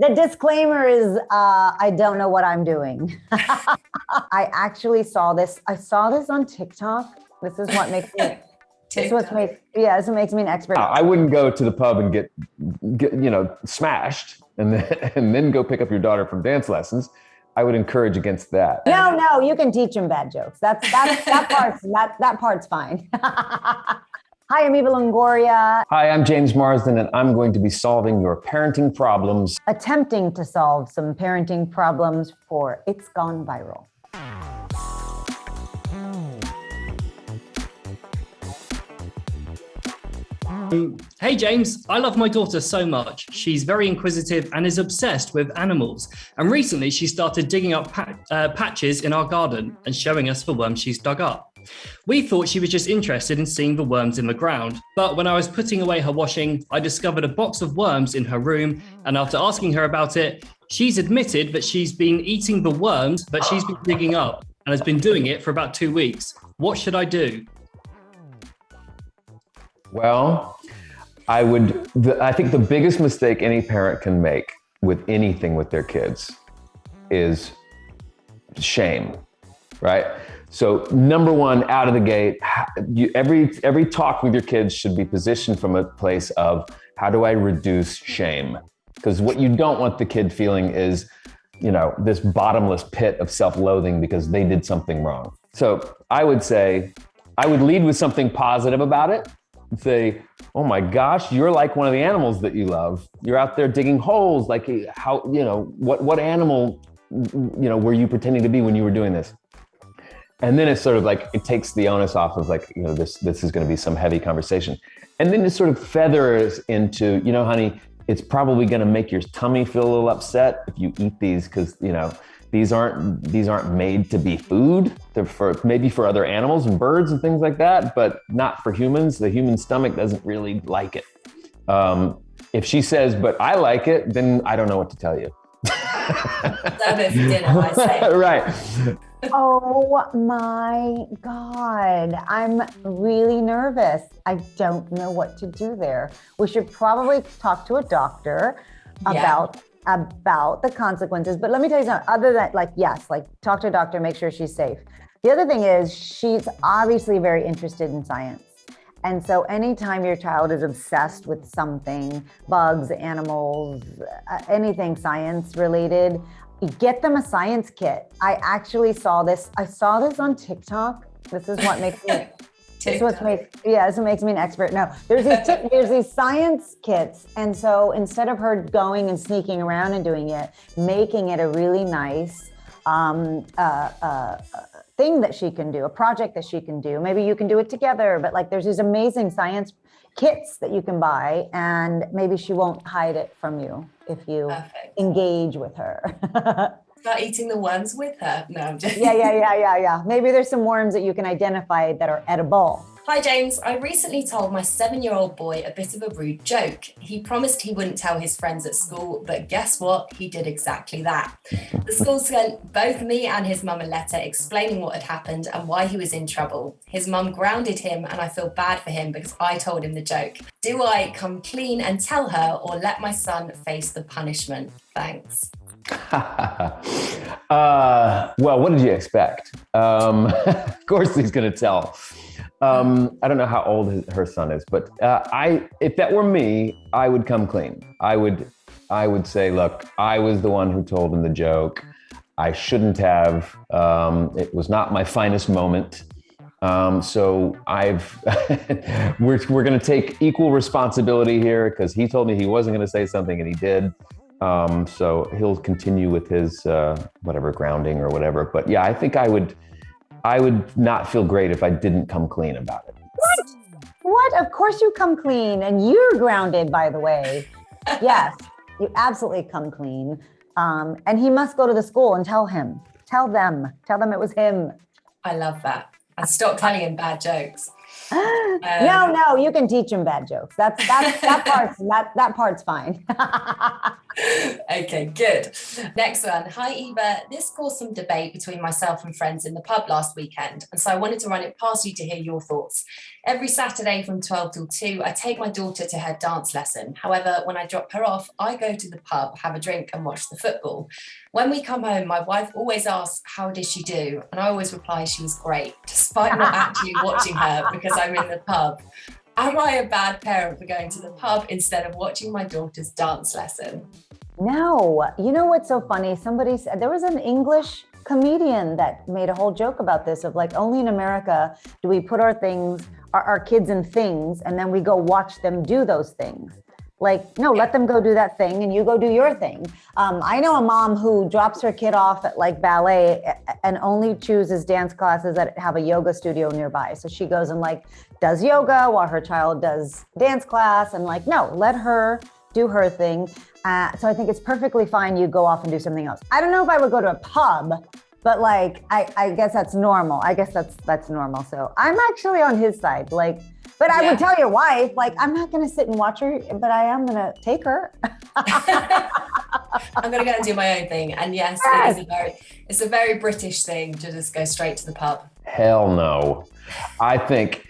The disclaimer is I don't know what I'm doing. I actually saw this. I saw this on TikTok. This is what makes me this makes me an expert. I wouldn't go to the pub and get smashed and then go pick up your daughter from dance lessons. I would encourage against that. No, you can teach them bad jokes. That part's fine. Hi, I'm Eva Longoria. Hi, I'm James Marsden, and I'm going to be solving your parenting problems. Attempting to solve some parenting problems for It's Gone Viral. Hey James, I love my daughter so much. She's very inquisitive and is obsessed with animals. And recently she started digging up patches in our garden and showing us the worms she's dug up. We thought she was just interested in seeing the worms in the ground. But when I was putting away her washing, I discovered a box of worms in her room. And after asking her about it, she's admitted that she's been eating the worms that she's been digging up and has been doing it for about 2 weeks. What should I do? Well, I think the biggest mistake any parent can make with anything with their kids is shame, right? So number one, out of the gate, every talk with your kids should be positioned from a place of how do I reduce shame? Because what you don't want the kid feeling is, this bottomless pit of self-loathing because they did something wrong. So I would say, I would lead with something positive about it. Say, oh my gosh, you're like one of the animals that you love. You're out there digging holes. Like how, what animal, were you pretending to be when you were doing this? And then it's sort of like, it takes the onus off of this is going to be some heavy conversation. And then it sort of feathers into, honey, it's probably going to make your tummy feel a little upset if you eat these because, these aren't made to be food. They're maybe for other animals and birds and things like that, but not for humans. The human stomach doesn't really like it. If she says, but I like it, then I don't know what to tell you. Serve it for dinner, I say. Right. Oh my God. I'm really nervous. I don't know what to do there. We should probably talk to a doctor about the consequences. But let me tell you something, other than talk to a doctor, make sure she's safe. The other thing is she's obviously very interested in science. And so anytime your child is obsessed with something, bugs, animals, anything science related, get them a science kit. I actually saw this. I saw this on TikTok. This is what makes me this makes me an expert. No, there's these science kits. And so instead of her going and sneaking around and doing it, making it a really nice thing that she can do, a project that she can do. Maybe you can do it together, but there's these amazing science kits that you can buy, and maybe she won't hide it from you if you engage with her. Start eating the worms with her. No, I'm just... Yeah. Maybe there's some worms that you can identify that are edible. Hi, James. I recently told my 7-year-old boy a bit of a rude joke. He promised he wouldn't tell his friends at school, but guess what? He did exactly that. The school sent both me and his mum a letter explaining what had happened and why he was in trouble. His mum grounded him, and I feel bad for him because I told him the joke. Do I come clean and tell her, or let my son face the punishment? Thanks. Well, what did you expect? Of course he's going to tell. I don't know how old her son is, but if that were me, I would come clean. I would say, look, I was the one who told him the joke. I shouldn't have. It was not my finest moment. So we're going to take equal responsibility here because he told me he wasn't going to say something and he did. So he'll continue with his grounding or whatever. But yeah, I think I would not feel great if I didn't come clean about it. What? Of course you come clean, and you're grounded, by the way. Yes, you absolutely come clean. And he must go to the school and tell them it was him. I love that. And stop telling him bad jokes. No, you can teach him bad jokes. That part's fine. Okay, good. Next one. Hi, Eva. This caused some debate between myself and friends in the pub last weekend, and so I wanted to run it past you to hear your thoughts. Every Saturday from 12 till 2, I take my daughter to her dance lesson. However, when I drop her off, I go to the pub, have a drink, and watch the football. When we come home, my wife always asks, how did she do? And I always reply, she was great, despite not actually watching her because I'm in the pub. Am I a bad parent for going to the pub instead of watching my daughter's dance lesson? No, you know what's so funny? Somebody said, there was an English comedian that made a whole joke about this of like, only in America do we put our things, our kids in things, and then we go watch them do those things. Like, no, let them go do that thing and you go do your thing. I know a mom who drops her kid off at like ballet and only chooses dance classes that have a yoga studio nearby. So she goes and like does yoga while her child does dance class, and like, no, let her do her thing. So I think it's perfectly fine you go off and do something else. I don't know if I would go to a pub, but like, I guess that's normal. I guess that's normal. So I'm actually on his side. Like, but I would tell your wife, like, I'm not going to sit and watch her, but I am going to take her. I'm going to go and do my own thing. And yes, it's a very British thing to just go straight to the pub. Hell no. I think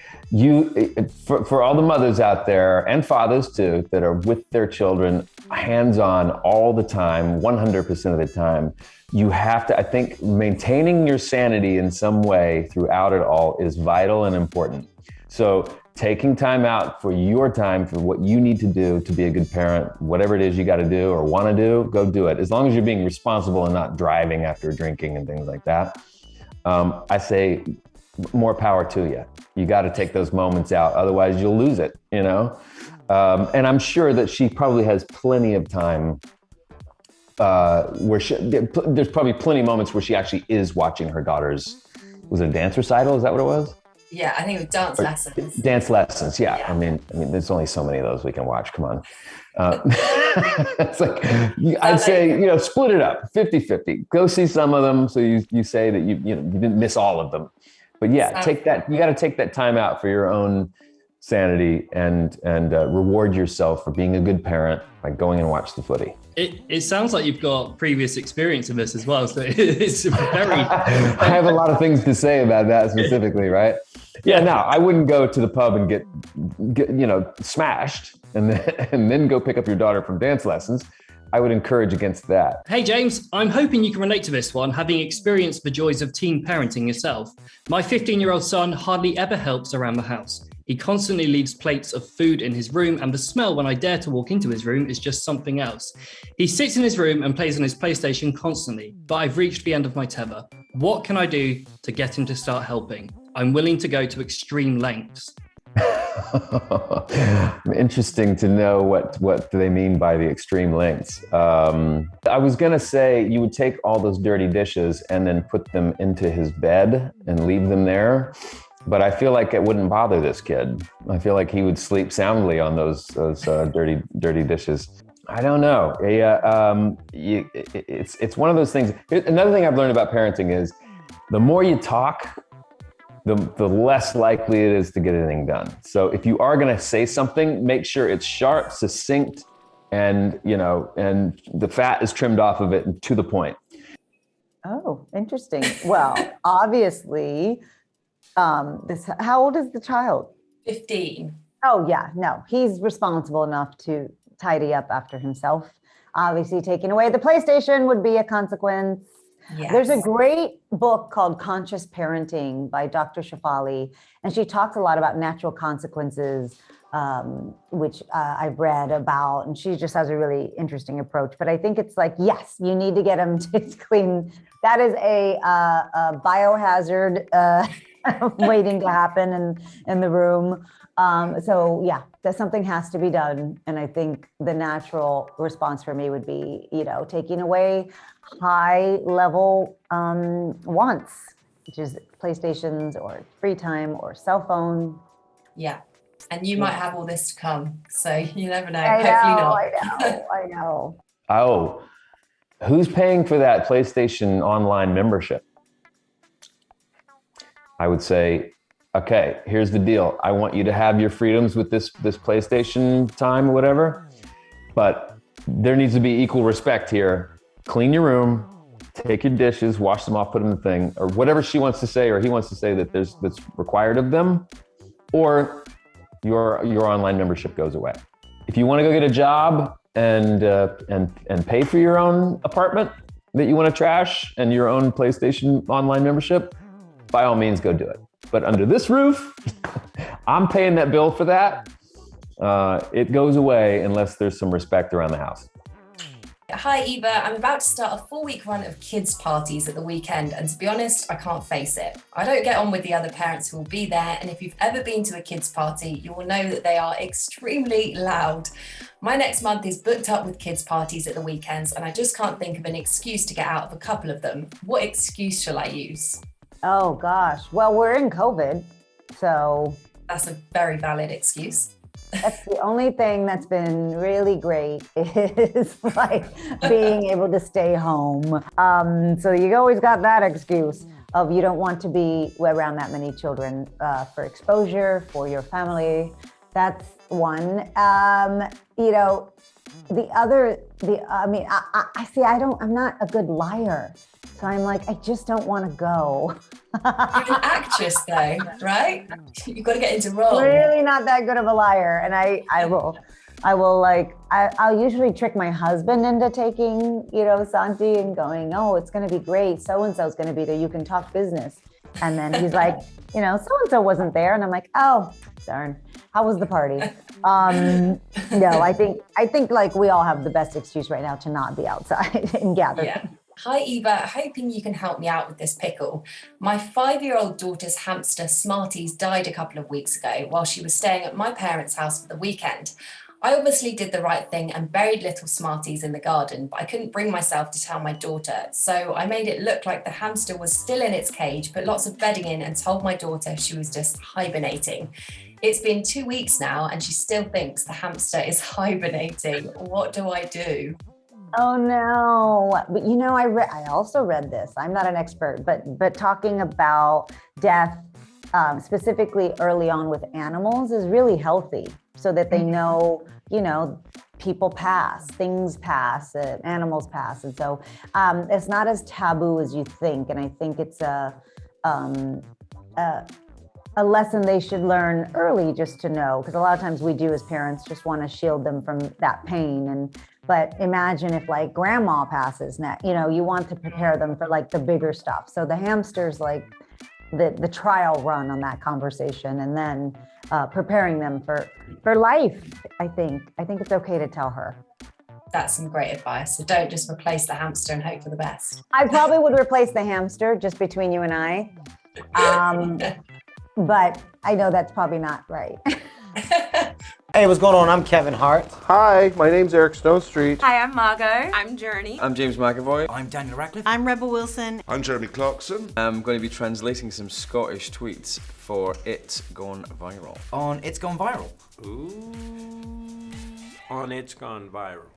for all the mothers out there and fathers too, that are with their children hands-on all the time, 100% of the time, you have to, I think maintaining your sanity in some way throughout it all is vital and important. So taking time out for your time, for what you need to do to be a good parent, whatever it is you got to do or want to do, go do it. As long as you're being responsible and not driving after drinking and things like that. I say more power to you. You got to take those moments out. Otherwise you'll lose it, you know? And I'm sure that she probably has plenty of time where there's probably plenty of moments where she actually is watching her daughter's, was it a dance recital? Is that what it was? Yeah, I think it was dance lessons. Dance lessons, yeah. I mean, there's only so many of those we can watch. Come on. It's like, I'd say, split it up, 50-50. Go see some of them so you say that you didn't miss all of them. But yeah, you got to take that time out for your own sanity and reward yourself for being a good parent by going and watch the footy. It sounds like you've got previous experience in this as well. So it's very... I have a lot of things to say about that specifically, right? Yeah, no, I wouldn't go to the pub and get smashed and then go pick up your daughter from dance lessons. I would encourage against that. Hey, James, I'm hoping you can relate to this one, having experienced the joys of teen parenting yourself. My 15-year-old son hardly ever helps around the house. He constantly leaves plates of food in his room, and the smell when I dare to walk into his room is just something else. He sits in his room and plays on his PlayStation constantly, but I've reached the end of my tether. What can I do to get him to start helping? I'm willing to go to extreme lengths. Interesting to know what do they mean by the extreme lengths. I was going to say you would take all those dirty dishes and then put them into his bed and leave them there. But I feel like it wouldn't bother this kid. I feel like he would sleep soundly on those dirty dishes. I don't know. It's one of those things. Another thing I've learned about parenting is the more you talk, the less likely it is to get anything done. So if you are going to say something, make sure it's sharp, succinct, and the fat is trimmed off of it and to the point. Oh, interesting. Well, obviously, how old is the child? 15. Oh yeah, no, he's responsible enough to tidy up after himself. Obviously, taking away the PlayStation would be a consequence. Yes. There's a great book called Conscious Parenting by Dr. Shafali, and she talks a lot about natural consequences, which I've read about, and she just has a really interesting approach. But I think it's like, yes, you need to get them to clean. That is a biohazard waiting to happen in the room. So yeah, that something has to be done. And I think the natural response for me would be, taking away high level wants, which is PlayStations or free time or cell phone. Yeah. And you might have all this to come. So you never know. I know. Oh, who's paying for that PlayStation online membership? I would say, okay, here's the deal. I want you to have your freedoms with this PlayStation time or whatever, but there needs to be equal respect here. Clean your room, take your dishes, wash them off, put them in the thing, or whatever she wants to say or he wants to say that's required of them, or your online membership goes away. If you want to go get a job and pay for your own apartment that you want to trash and your own PlayStation online membership, by all means, go do it. But under this roof, I'm paying that bill for that. It goes away unless there's some respect around the house. Hi Eva, I'm about to start a 4-week run of kids parties at the weekend, and to be honest, I can't face it. I don't get on with the other parents who will be there, and if you've ever been to a kids party, you will know that they are extremely loud. My next month is booked up with kids parties at the weekends, and I just can't think of an excuse to get out of a couple of them. What excuse shall I use? Oh gosh, well, we're in COVID, so. That's a very valid excuse. That's the only thing that's been really great is like being able to stay home. So you always got that excuse of you don't want to be around that many children for exposure, for your family. That's one. You know, I'm not a good liar. So I'm like, I just don't want to go. You're an actress though, right? You've got to get into role. Really not that good of a liar. And I'll usually trick my husband into taking, Santi and going, oh, it's going to be great. So-and-so's going to be there. You can talk business. And then he's like, so-and-so wasn't there. And I'm like, oh, darn. How was the party? No, I think like we all have the best excuse right now to not be outside and gather. Yeah. Hi Eva, hoping you can help me out with this pickle. My 5-year-old daughter's hamster Smarties died a couple of weeks ago while she was staying at my parents' house for the weekend. I obviously did the right thing and buried little Smarties in the garden, but I couldn't bring myself to tell my daughter. So I made it look like the hamster was still in its cage, put lots of bedding in and told my daughter she was just hibernating. It's been 2 weeks now and she still thinks the hamster is hibernating. What do I do? Oh no, but I also read this. I'm not an expert, but talking about death, specifically early on with animals, is really healthy so that they know, people pass, things pass, animals pass. And so it's not as taboo as you think. And I think it's a lesson they should learn early just to know, because a lot of times we do as parents just want to shield them from that pain. But imagine if like grandma passes now, you want to prepare them for like the bigger stuff. So the hamster's like the trial run on that conversation, and then preparing them for life. I think it's okay to tell her. That's some great advice. So don't just replace the hamster and hope for the best. I probably would replace the hamster just between you and I. But I know that's probably not right. Hey, what's going on? I'm Kevin Hart. Hi, my name's Eric Stonestreet. Hi, I'm Margot. I'm Journey. I'm James McAvoy. I'm Daniel Radcliffe. I'm Rebel Wilson. I'm Jeremy Clarkson. I'm going to be translating some Scottish tweets for It's Gone Viral. On It's Gone Viral. Ooh. On It's Gone Viral.